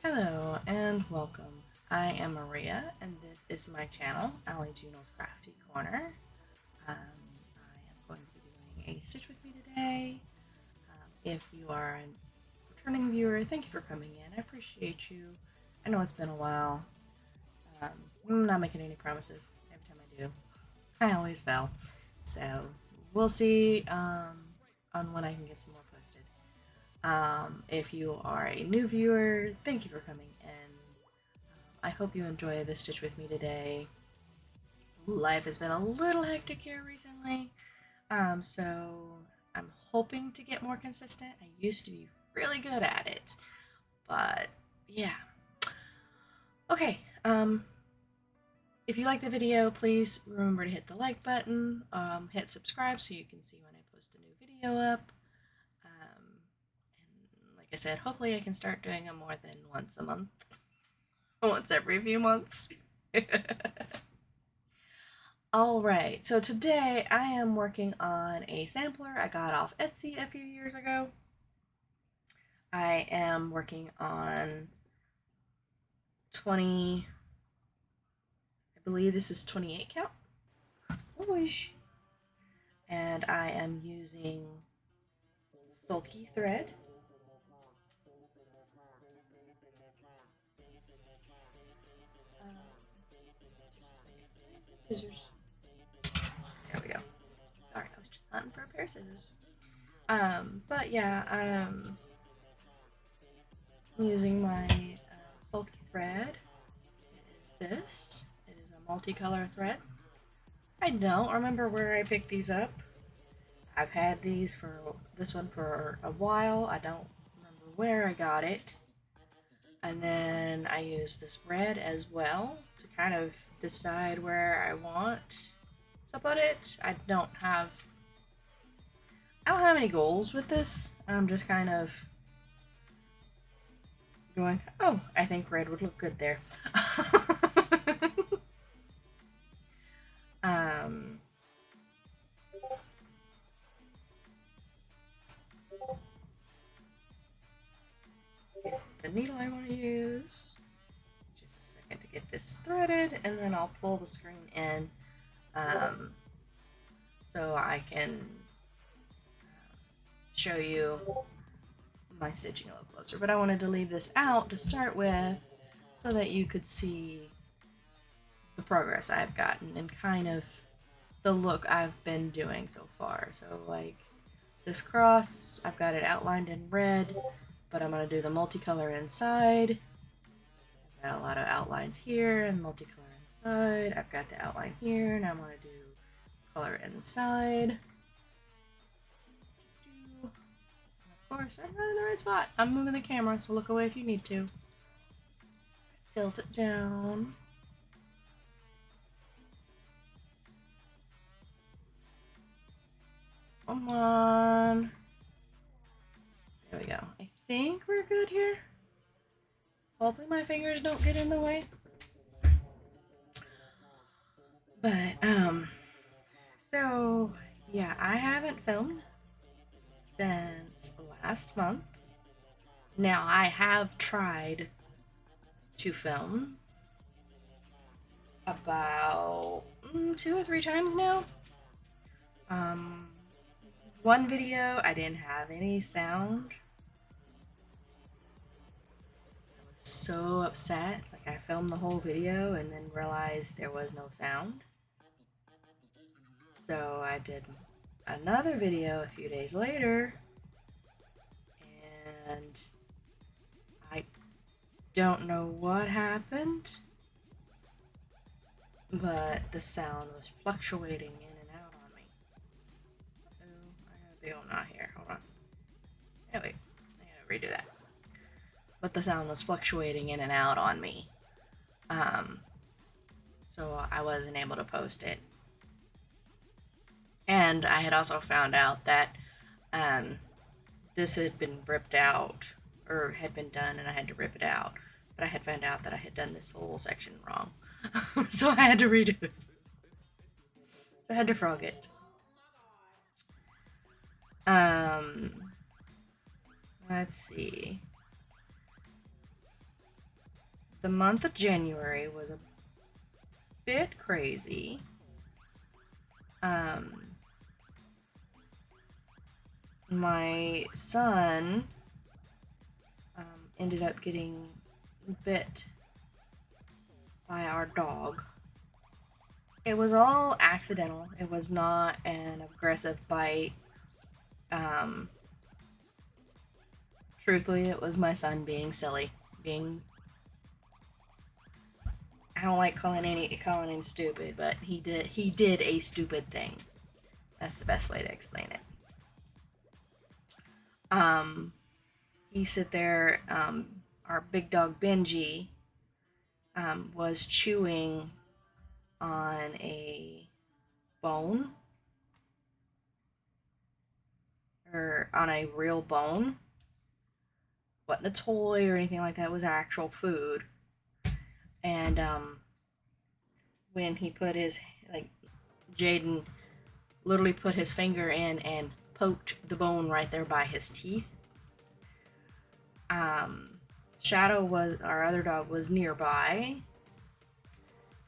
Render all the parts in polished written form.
Hello and welcome. I am Maria and this is my channel, Allie Juno's Crafty Corner. I am going to be doing a Stitch with me today. If you are a returning viewer, thank you for coming in. I appreciate you. I know it's been a while. I'm not making any promises. Every time I do, I always fail. So we'll see on when I can get some more posted. If you are a new viewer, thank you for coming in. I hope you enjoy the Stitch with me today. Life has been a little hectic here recently, so I'm hoping to get more consistent. I used to be really good at it, but yeah. Okay, if you like the video, please remember to hit the like button, hit subscribe so you can see when I post a new video up. And like I said, hopefully I can start doing them more than once a month, once every few months. Alright, so today I am working on a sampler I got off Etsy a few years ago. I am working on 20, I believe this is 28 count. Whoosh. And I am using Sulky thread. Just a second. Scissors. There we go. Sorry, I was hunting for a pair of scissors. But yeah, I'm using my Sulky thread. It is this. It is a multicolor thread. I don't remember where I picked these up. I've had this one for a while. I don't remember where I got it. And then I use this red as well to kind of decide where I want to put it. I don't have any goals with this. I'm just kind of going, oh, I think red would look good there. The needle I want to use. Just a second to get this threaded, and then I'll pull the screen in so I can show you my stitching a little closer. But I wanted to leave this out to start with so that you could see the progress I've gotten and kind of the look I've been doing so far. So like this cross, I've got it outlined in red, but I'm going to do the multicolor inside. I've got a lot of outlines here and multicolor inside. I've got the outline here, and I'm going to do color inside. Of course, I'm not in the right spot. I'm moving the camera, so look away if you need to. Tilt it down. Come on. There we go. I think we're good here. Hopefully my fingers don't get in the way. But, so, yeah, I haven't filmed since last month. Now, I have tried to film about 2 or 3 times now. One video, I didn't have any sound. I was so upset. Like, I filmed the whole video and then realized there was no sound. So I did another video a few days later, and I don't know what happened, but the sound was fluctuating in and out on me. Oh, I got a big old knot here. Hold on. Oh wait, I gotta redo that. But the sound was fluctuating in and out on me. So I wasn't able to post it. And I had also found out that this had been ripped out, or had been done, and I had to rip it out. But I had found out that I had done this whole section wrong. So I had to redo it. So I had to frog it. Let's see. the month of January was a bit crazy. My son ended up getting bit by our dog. It was all accidental. It was not an aggressive bite. Truthfully, it was my son being silly, I don't like calling him stupid, but he did a stupid thing. That's the best way to explain it. He sit there. Our big dog Benji was chewing on a bone, or on a real bone. Wasn't a toy or anything like that. It was actual food. And when he put his, like, Jaden literally put his finger in and poked the bone right there by his teeth. Shadow, was our other dog, was nearby,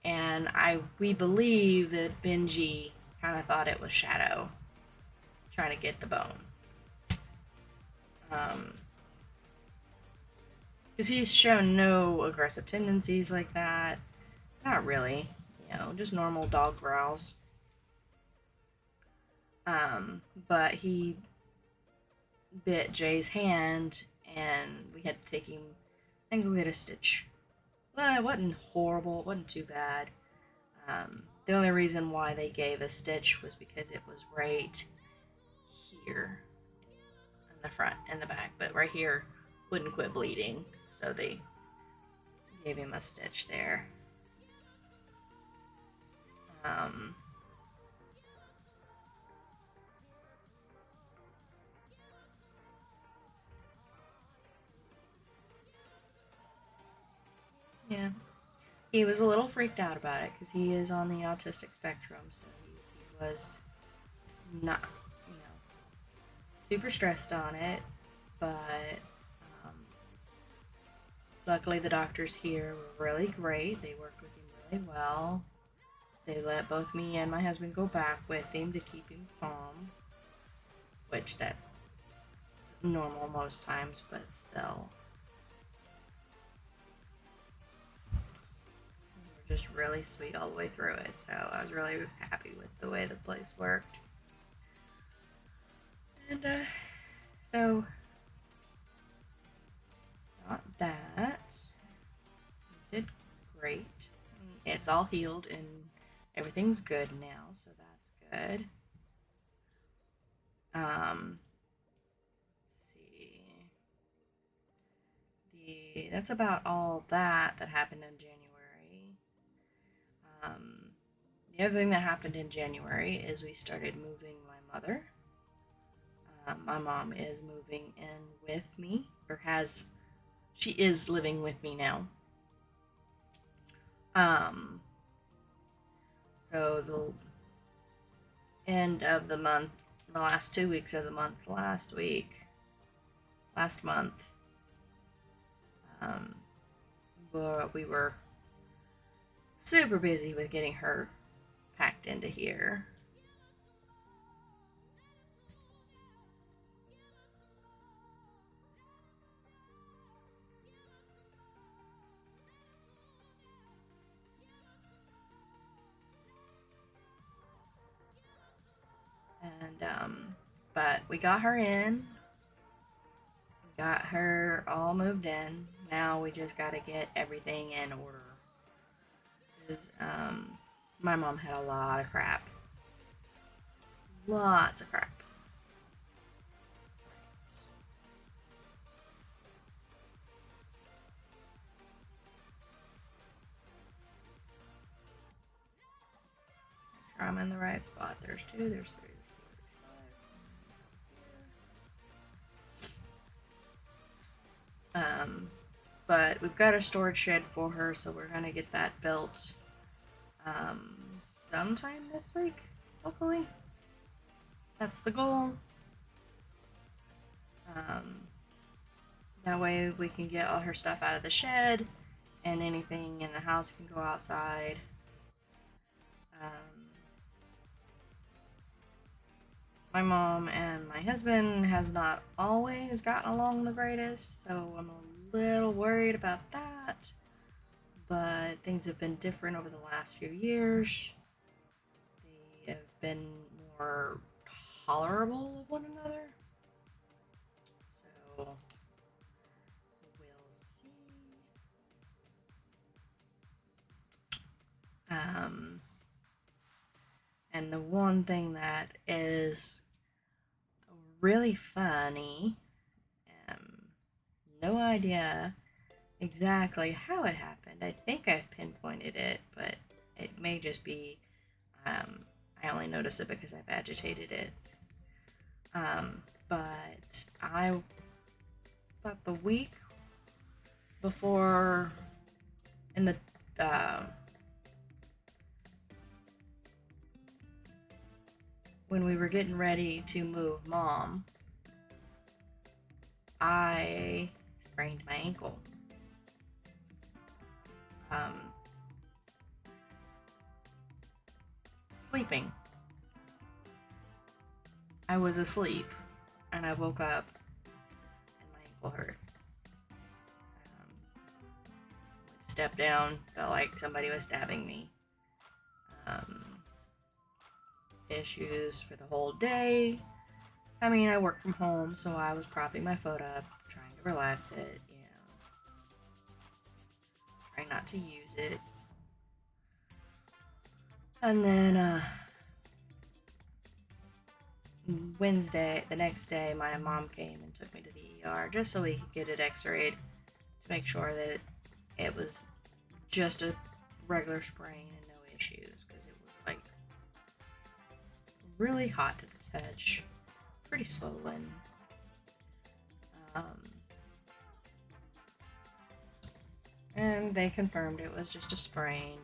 and we believe that Benji kind of thought it was Shadow trying to get the bone. Because he's shown no aggressive tendencies like that. Not really, just normal dog growls. But he bit Jay's hand, and we had to take him and go get a stitch. Well, it wasn't horrible. It wasn't too bad. The only reason why they gave a stitch was because it was right here in the front and the back, but right here wouldn't quit bleeding, so they gave him a stitch there. Yeah. He was a little freaked out about it because he is on the autistic spectrum, so he was not, super stressed on it, but luckily the doctors here were really great. They worked with him really well. They let both me and my husband go back with him to keep him calm, which that's normal most times, but still. Just really sweet all the way through it, so I was really happy with the way the place worked. And so got that. Did great. It's all healed and everything's good now, so that's good. That's about all that happened in January. The other thing that happened in January is we started moving my mother. My mom is moving in with me, or she is living with me now. So the end of the month, the last 2 weeks of the month, last month, we were super busy with getting her packed into here. And but we got her in. We got her all moved in. Now we just got to get everything in order. Because my mom had a lot of crap. Lots of crap. Make sure I'm in the right spot. There's 2, there's 3. But we've got a storage shed for her, so we're gonna get that built sometime this week, hopefully. That's the goal. That way we can get all her stuff out of the shed and anything in the house can go outside. My mom and my husband has not always gotten along the greatest, so I'm a little worried about that. But things have been different over the last few years. They have been more tolerable of one another. So we'll see. And the one thing that is really funny, no idea exactly how it happened. I think I've pinpointed it, but it may just be I only notice it because I've agitated it. But about the week before, in the when we were getting ready to move Mom, I sprained my ankle. Sleeping. I was asleep, and I woke up, and my ankle hurt. Stepped down, felt like somebody was stabbing me. Issues for the whole day. I mean, I work from home, so I was propping my foot up, trying to relax it, trying not to use it. And then Wednesday, the next day, my mom came and took me to the ER just so we could get it x-rayed to make sure that it was just a regular sprain and no issues, because it was like really hot to the touch, pretty swollen. And they confirmed it was just a sprain.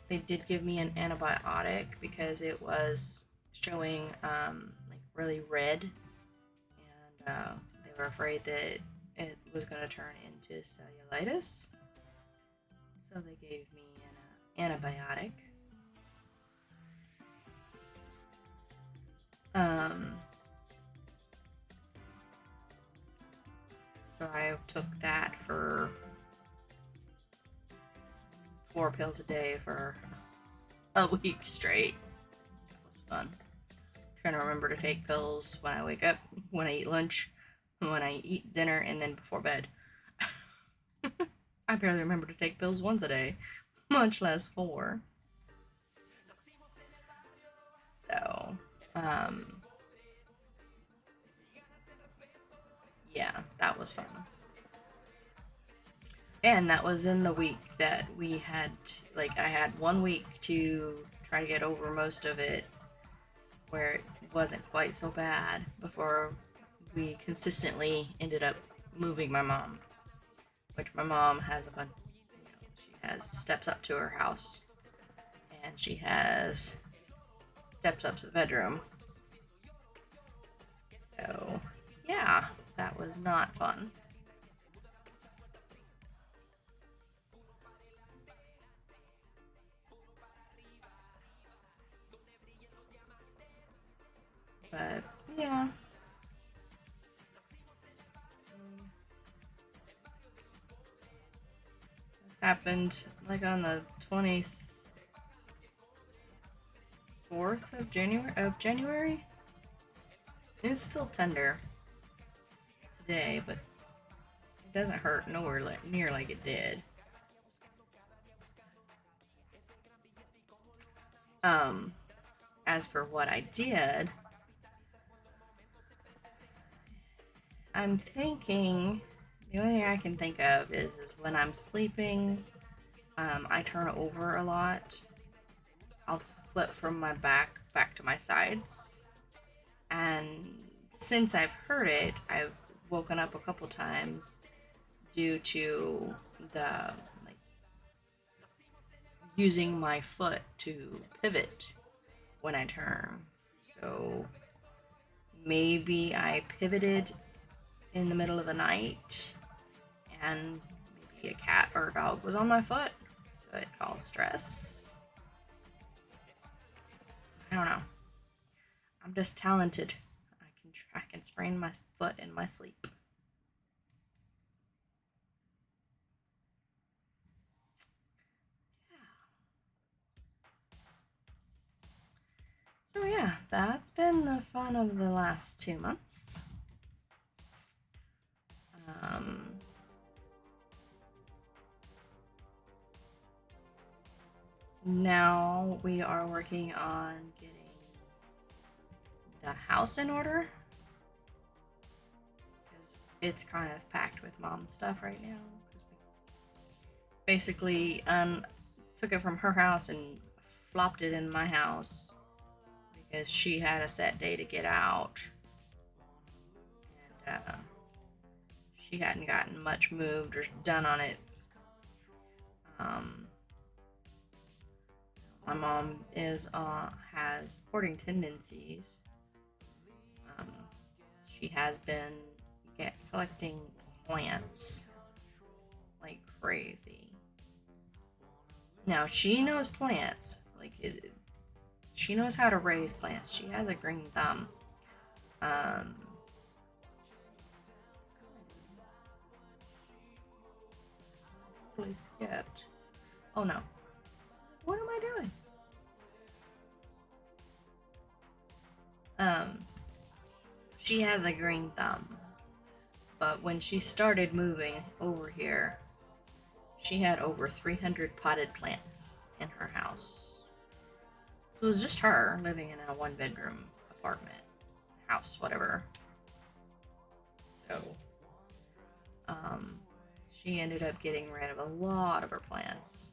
They did give me an antibiotic because it was showing like really red, and they were afraid that it was going to turn into cellulitis. So they gave me an antibiotic. So I took that for 4 pills a day for a week straight. That was fun. Trying to remember to take pills when I wake up, when I eat lunch, when I eat dinner, and then before bed. I barely remember to take pills once a day, much less 4. So, yeah, that was fun. And that was in the week that we had, like, I had 1 week to try to get over most of it, where it wasn't quite so bad, before we consistently ended up moving my mom. Which my mom has a bunch, she has steps up to her house, and she has steps up to the bedroom. So, yeah, that was not fun. But, yeah. This happened, like, on the 24th of January? It's still tender today, but it doesn't hurt nowhere near like it did. As for what I did, I'm thinking, the only thing I can think of is when I'm sleeping, I turn over a lot. I'll flip from my back to my sides. And since I've heard it, I've woken up a couple times due to the using my foot to pivot when I turn. So maybe I pivoted in the middle of the night and maybe maybe a cat or a dog was on my foot, so it caused stress. I don't know. I'm just talented. I can sprain my foot in my sleep. So yeah, that's been the fun of the last 2 months. Now we are working on getting the house in order. It's kind of packed with mom's stuff right now. We basically took it from her house and flopped it in my house because she had a set day to get out. And she hadn't gotten much moved or done on it. My mom has hoarding tendencies. She has been collecting plants like crazy. Now she knows plants, she knows how to raise plants. She has a green thumb. Totally skipped. Oh no. What am I doing? She has a green thumb. But when she started moving over here, she had over 300 potted plants in her house. It was just her living in a 1-bedroom apartment, house, whatever. So, she ended up getting rid of a lot of her plants.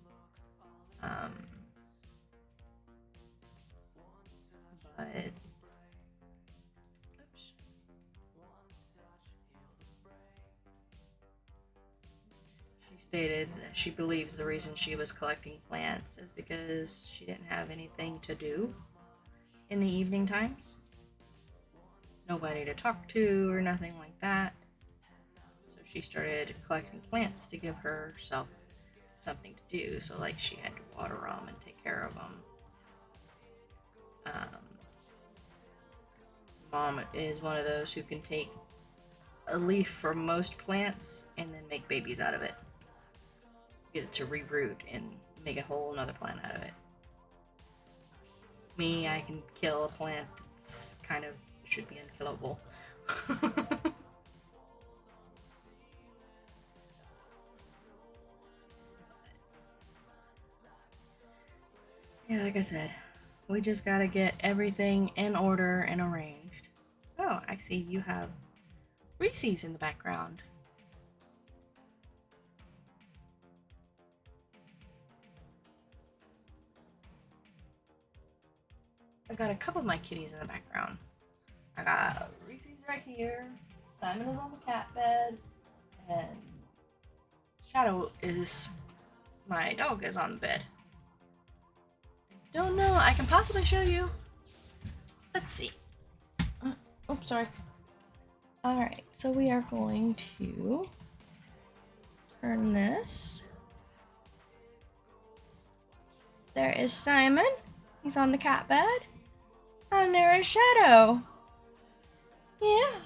But she stated that she believes the reason she was collecting plants is because she didn't have anything to do in the evening times. Nobody to talk to or nothing like that. So she started collecting plants to give herself something to do. So like she had to water them and take care of them. Mom is one of those who can take a leaf for most plants and then make babies out of it. Get it to reroot and make a whole another plant out of it. Me, I can kill a plant that's kind of should be unkillable. Yeah, like I said, we just gotta get everything in order and arranged. Oh, I see you have Reese's in the background. I got a couple of my kitties in the background. I got Reese's right here. Simon is on the cat bed, and Shadow is my dog is on the bed. Don't know. I can possibly show you. Let's see. Oops, sorry. Alright, so we are going to turn this. There is Simon. He's on the cat bed. And there is Shadow. Yeah.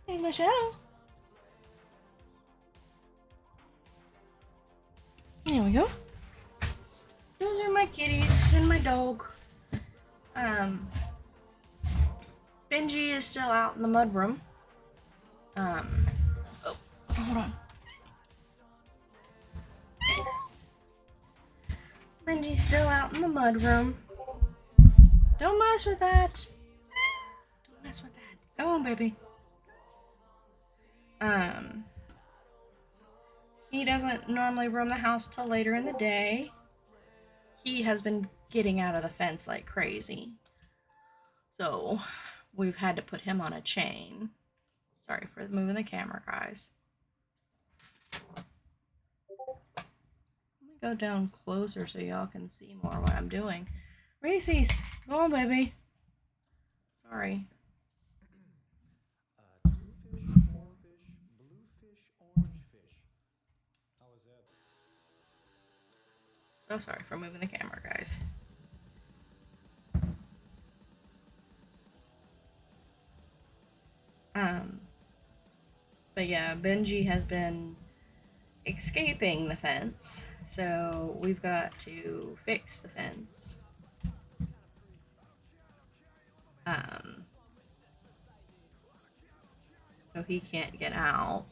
There's my Shadow. There we go. Those are my kitties and my dog. Benji is still out in the mudroom. Oh, hold on. Benji's still out in the mudroom. Don't mess with that. Don't mess with that. Come on, baby. He doesn't normally roam the house till later in the day. He has been getting out of the fence like crazy. So, we've had to put him on a chain. Sorry for moving the camera, guys. Let me go down closer so y'all can see more what I'm doing. Reese's, go on, baby. Sorry. Two fish, four fish, blue fish, orange fish. How was So sorry for moving the camera, guys. But yeah, Benji has been escaping the fence, so we've got to fix the fence. So he can't get out.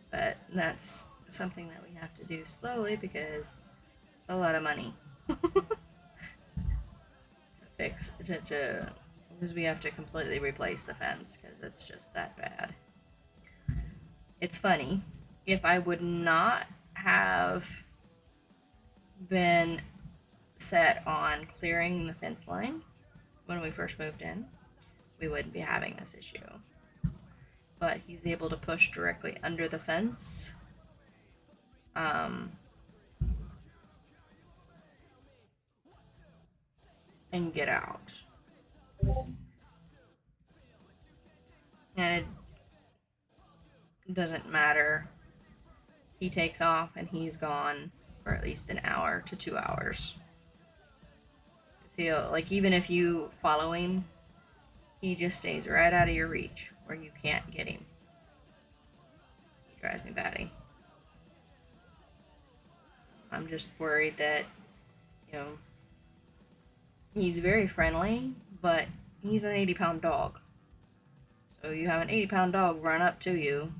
But that's something that we have to do slowly because it's a lot of money to fix, because we have to completely replace the fence because it's just that bad. It's funny, if I would not have been set on clearing the fence line when we first moved in, we wouldn't be having this issue. But he's able to push directly under the fence. And get out. And it doesn't matter. He takes off and he's gone for at least an hour to 2 hours. He'll, like, even if you follow him, he just stays right out of your reach where you can't get him. He drives me batty. I'm just worried that, you know, he's very friendly, but he's an 80-pound dog. So you have an 80-pound dog run up to you,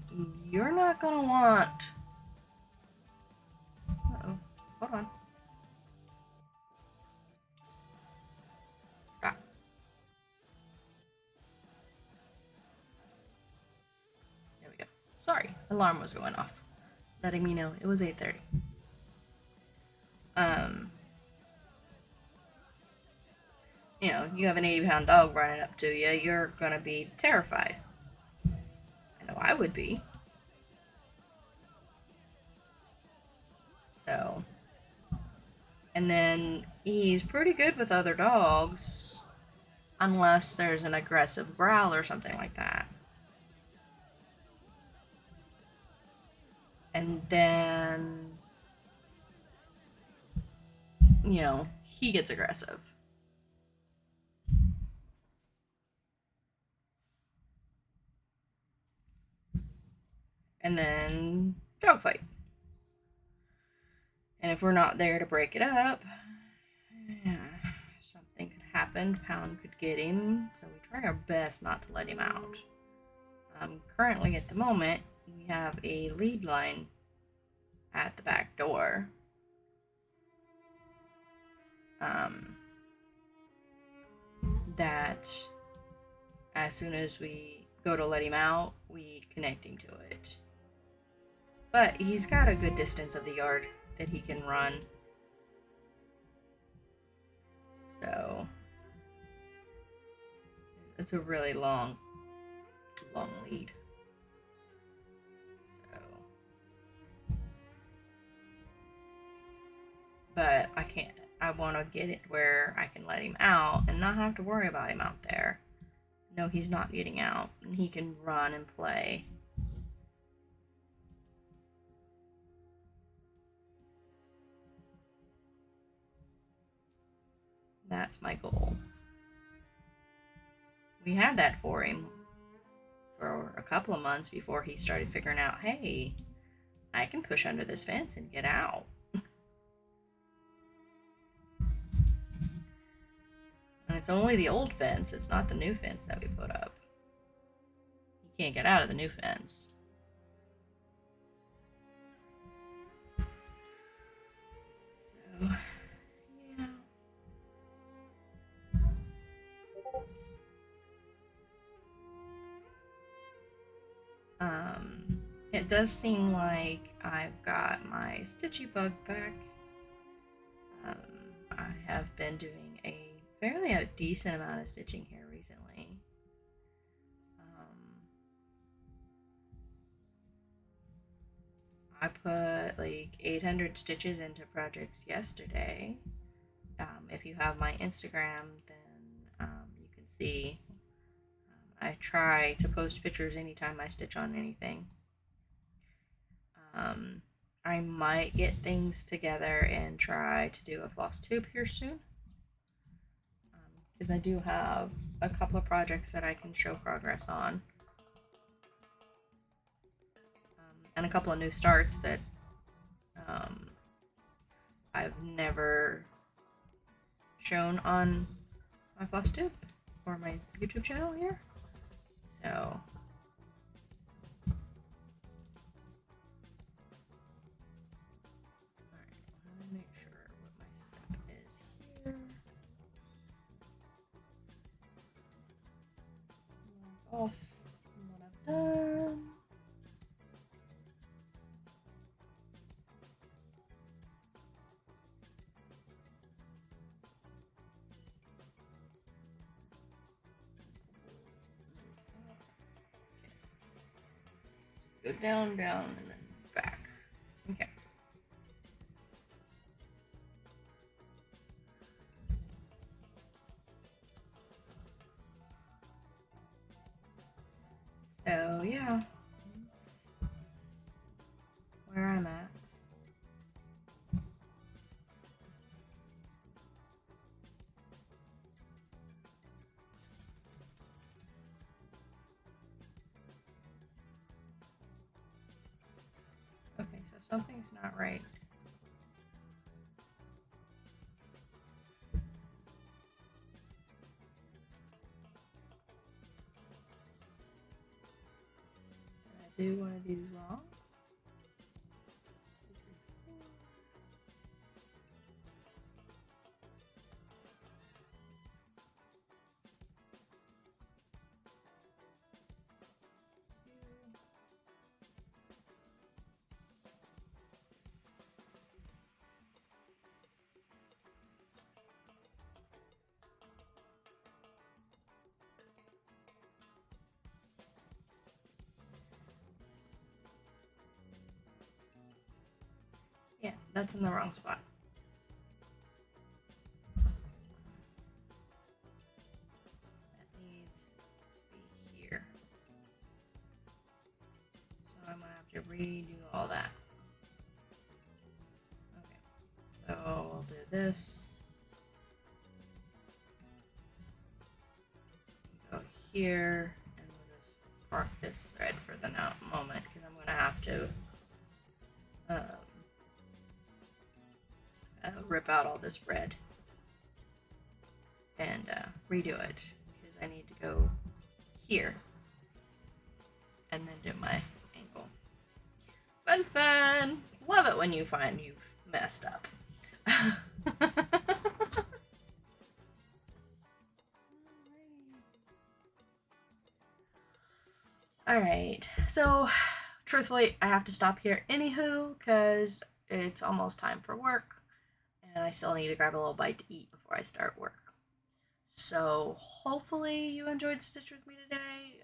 you're not gonna want... Uh-oh. Hold on. Stop. There we go. Sorry, alarm was going off, letting me know it was 8:30. You know, you have an 80-pound dog running up to you, you're gonna be terrified. I know I would be. So, and then he's pretty good with other dogs, unless there's an aggressive growl or something like that. And then, you know, he gets aggressive. And then dog fight. And if we're not there to break it up, something could happen. Pound could get him. So we try our best not to let him out. Currently, at the moment, we have a lead line at the back door. That as soon as we go to let him out, we connect him to it. But he's got a good distance of the yard that he can run. So it's a really long lead. So, but I want to get it where I can let him out and not have to worry about him out there. No, he's not getting out, and he can run and play. That's my goal. We had that for him for a couple of months before he started figuring out, hey, I can push under this fence and get out. And it's only the old fence, it's not the new fence that we put up. He can't get out of the new fence. So, yeah. It does seem like I've got my stitchy bug back. I have been doing a decent amount of stitching here recently. I put like 800 stitches into projects yesterday. If you have my Instagram, then you can see I try to post pictures anytime I stitch on anything. I might get things together and try to do a floss tube here soon, because I do have a couple of projects that I can show progress on, and a couple of new starts that I've never shown on my floss tube or my YouTube channel here. So alright, let me make sure what my step is here. Mark off what I've done. Go down, down, and then back. Okay. So yeah, that's where I'm at. Okay, so something's not right. I do want to do wrong. Yeah, that's in the wrong spot. That needs to be here. So I'm gonna have to redo all that. Okay, so we'll do this. Go here, and we'll just park this thread for the moment because I'm gonna have to rip out all this red and redo it because I need to go here and then do my ankle. Fun, fun! Love it when you find you've messed up. Alright, so truthfully, I have to stop here anywho because it's almost time for work. And I still need to grab a little bite to eat before I start work. So hopefully you enjoyed Stitch with me today.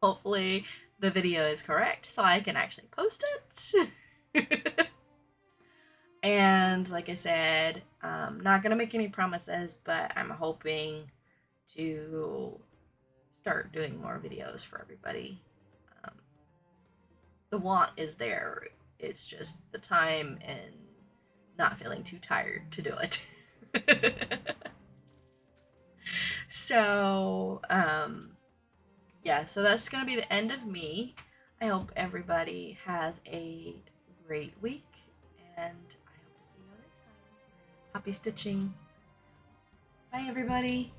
Hopefully the video is correct so I can actually post it. And like I said, not gonna make any promises, but I'm hoping to start doing more videos for everybody. The want is there. It's just the time and not feeling too tired to do it. So, yeah, so that's going to be the end of me. I hope everybody has a great week, and I hope to see you next time. Happy stitching. Bye, everybody.